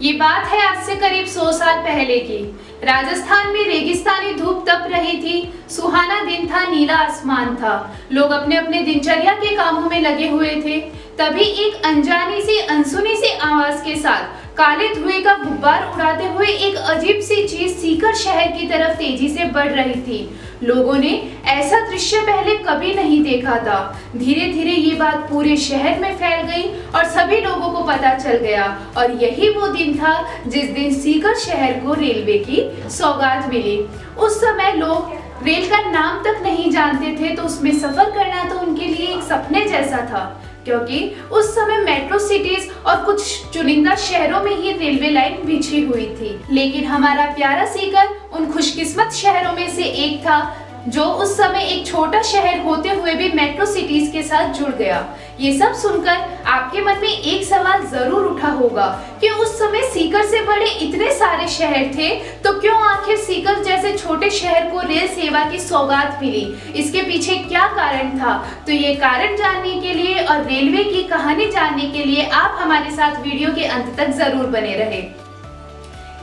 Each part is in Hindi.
ये बात है आज से करीब 100 साल पहले की। राजस्थान में रेगिस्तानी धूप तप रही थी। सुहाना दिन था, नीला आसमान था। लोग अपने अपने दिनचर्या के कामों में लगे हुए थे। तभी एक अनजानी सी अनसुनी सी आवाज के साथ काले धुएं का गुब्बार उड़ाते हुए एक अजीब सी चीज सीकर शहर की तरफ तेजी से बढ़ रही थी। लोगों ने ऐसा दृश्य पहले कभी नहीं देखा था। धीरे धीरे ये बात पूरे शहर में फैल गई और सभी लोगों को पता चल गया। और यही वो दिन था जिस दिन सीकर शहर को रेलवे की सौगात मिली। उस समय लोग रेल का नाम तक नहीं जानते थे, तो उसमें सफर करना तो उनके लिए एक सपने जैसा था, क्योंकि उस समय मेट्रो सिटीज और कुछ चुनिंदा शहरों में ही रेलवे लाइन बिछी हुई थी। लेकिन हमारा प्यारा सीकर उन खुशकिस्मत शहरों में से एक था जो उस समय एक छोटा शहर होते हुए भी मेट्रो सिटीज के साथ जुड़ गया। ये सब सुनकर आपके मन में एक सवाल जरूर उठा होगा कि उस समय सीकर से बड़े इतने सारे शहर थे, तो क्यों आखिर सीकर जैसे छोटे शहर को रेल सेवा की सौगात मिली? इसके पीछे क्या कारण था? तो ये कारण जानने के लिए और रेलवे की कहानी जानने के लिए आप हमारे साथ वीडियो के अंत तक जरूर बने रहे।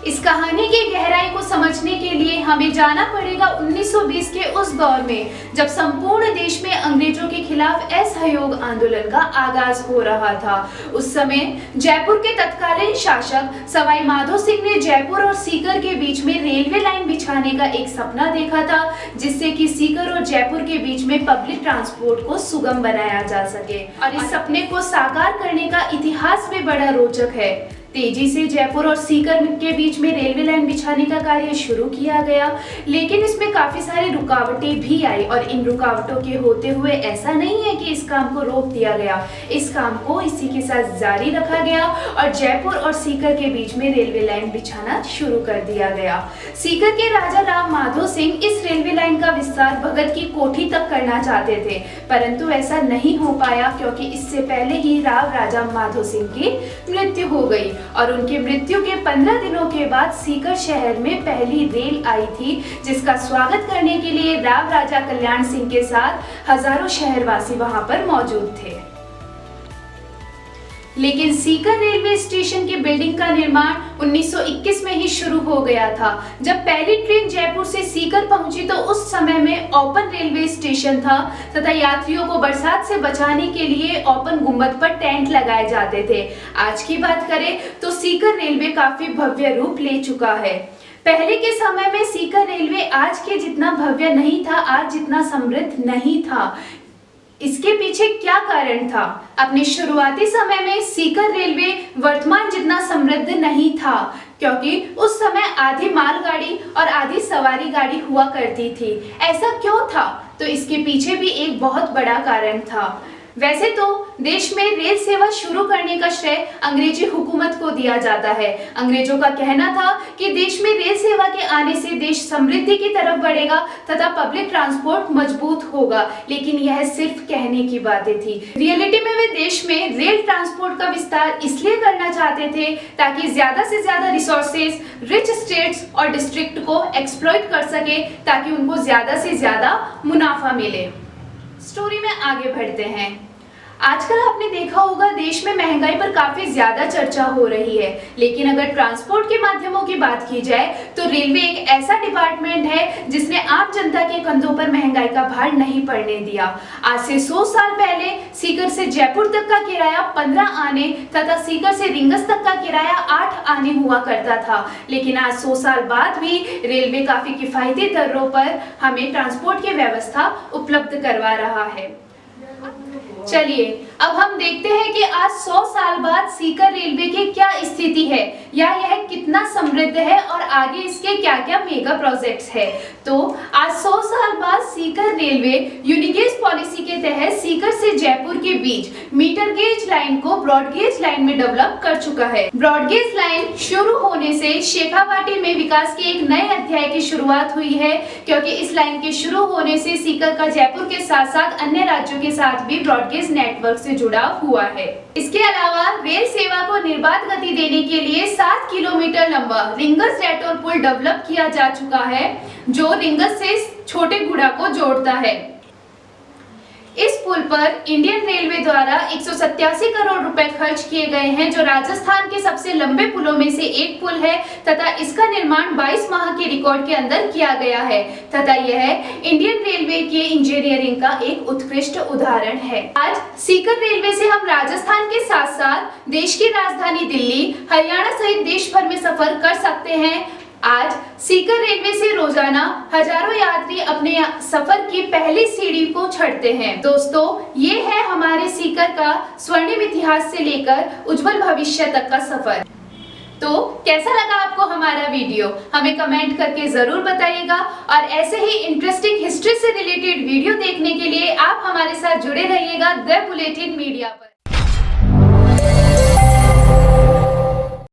इस कहानी की गहराई को समझने के लिए हमें जाना पड़ेगा 1920 के उस दौर में, जब संपूर्ण देश में अंग्रेजों के खिलाफ असहयोग आंदोलन का आगाज हो रहा था। उस समय जयपुर के तत्कालीन शासक सवाई माधो सिंह ने जयपुर और सीकर के बीच में रेलवे लाइन बिछाने का एक सपना देखा था, जिससे कि सीकर और जयपुर के बीच में पब्लिक ट्रांसपोर्ट को सुगम बनाया जा सके। और इस सपने को साकार करने का इतिहास भी बड़ा रोचक है। तेजी से जयपुर और सीकर के बीच में रेलवे लाइन बिछाने का कार्य शुरू किया गया, लेकिन इसमें काफी सारी रुकावटें भी आई। और इन रुकावटों के होते हुए ऐसा नहीं है कि इस काम को रोक दिया गया, इस काम को इसी के साथ जारी रखा गया और जयपुर और सीकर के बीच में रेलवे लाइन बिछाना शुरू कर दिया गया। सीकर के राजा राव माधो सिंह इस रेलवे लाइन का विस्तार भगत की कोठी तक करना चाहते थे, परंतु ऐसा नहीं हो पाया, क्योंकि इससे पहले ही राव राजा माधो सिंह की मृत्यु हो गई। और उनकी मृत्यु के 15 दिनों के बाद सीकर शहर में पहली रेल आई थी, जिसका स्वागत करने के लिए राव राजा कल्याण सिंह के साथ हजारों शहरवासी वहां पर मौजूद थे। लेकिन सीकर रेलवे स्टेशन की बिल्डिंग का निर्माण 1921 में ही शुरू हो गया था। जब पहली ट्रेन जयपुर से सीकर पहुंची तो उस समय में ओपन रेलवे स्टेशन था तथा यात्रियों को बरसात से बचाने के लिए ओपन गुंबद पर टेंट लगाए जाते थे। आज की बात करें तो सीकर रेलवे काफी भव्य रूप ले चुका है। पहले के समय में सीकर रेलवे आज के जितना भव्य नहीं था, आज जितना समृद्ध नहीं था। इसके पीछे क्या कारण था? अपने शुरुआती समय में सीकर रेलवे वर्तमान जितना समृद्ध नहीं था, क्योंकि उस समय आधी मालगाड़ी और आधी सवारी गाड़ी हुआ करती थी। ऐसा क्यों था? तो इसके पीछे भी एक बहुत बड़ा कारण था। वैसे तो देश में रेल सेवा शुरू करने का श्रेय अंग्रेजी हुकूमत को दिया जाता है। अंग्रेजों का कहना था कि देश में रेल सेवा के आने से देश समृद्धि की तरफ बढ़ेगा तथा पब्लिक ट्रांसपोर्ट मजबूत होगा, लेकिन यह सिर्फ कहने की बातें थी। रियलिटी में वे देश में रेल ट्रांसपोर्ट का विस्तार इसलिए करना चाहते थे ताकि ज्यादा से ज्यादा रिसोर्सेज रिच स्टेट्स और डिस्ट्रिक्ट को एक्सप्लॉइट कर सके, ताकि उनको ज्यादा से ज्यादा मुनाफा मिले। स्टोरी में आगे बढ़ते हैं। आजकल आपने देखा होगा देश में महंगाई पर काफी ज्यादा चर्चा हो रही है, लेकिन अगर ट्रांसपोर्ट के माध्यमों की बात की जाए तो रेलवे एक ऐसा डिपार्टमेंट है जिसने आम जनता के कंधों पर महंगाई का भार नहीं पड़ने दिया। आज से 100 साल पहले सीकर से जयपुर तक का किराया 15 आने तथा सीकर से रिंगस तक का किराया 8 आने हुआ करता था, लेकिन आज 100 साल बाद भी रेलवे काफी किफायती दरों पर हमें ट्रांसपोर्ट की व्यवस्था उपलब्ध करवा रहा है। चलिए अब हम देखते हैं कि आज 100 साल बाद सीकर रेलवे की क्या स्थिति है, या यह कितना समृद्ध है और आगे इसके क्या क्या मेगा प्रोजेक्ट्स है। तो आज 100 साल बाद सीकर रेलवे यूनिगेज पॉलिसी के तहत सीकर से जयपुर के बीच मीटर गेज लाइन को ब्रॉड गेज लाइन में डेवलप कर चुका है। ब्रॉड गेज लाइन शुरू होने से शेखावाटी में विकास के एक नए अध्याय की शुरुआत हुई है, क्योंकि इस लाइन के शुरू होने से सीकर का जयपुर के साथ साथ अन्य राज्यों के साथ भी ब्रॉडगेज नेटवर्क से जुड़ा हुआ है। इसके अलावा रेल सेवा को निर्बाध गति देने के लिए 7 किलोमीटर लंबा रिंगस डेटोल पुल डेवलप किया जा चुका है, जो रिंगस से छोटे गुड़ा को जोड़ता है। इस पुल पर इंडियन रेलवे द्वारा 187 करोड़ रुपए खर्च किए गए हैं, जो राजस्थान के सबसे लंबे पुलों में से एक पुल है तथा इसका निर्माण 22 माह के रिकॉर्ड के अंदर किया गया है तथा यह इंडियन रेलवे के इंजीनियरिंग का एक उत्कृष्ट उदाहरण है। आज सीकर रेलवे से हम राजस्थान के साथ साथ देश की राजधानी दिल्ली, हरियाणा सहित देश भर में सफर कर सकते हैं। आज सीकर रेलवे से रोजाना हजारों यात्री अपने सफर की पहली सीढ़ी को चढ़ते हैं। दोस्तों, ये है हमारे सीकर का स्वर्णिम इतिहास से लेकर उज्जवल भविष्य तक का सफर। तो कैसा लगा आपको हमारा वीडियो? हमें कमेंट करके जरूर बताइएगा और ऐसे ही इंटरेस्टिंग हिस्ट्री से रिलेटेड वीडियो देखने के लिए आप हमारे साथ जुड़े रहिएगा द बुलेटिन मीडिया पर।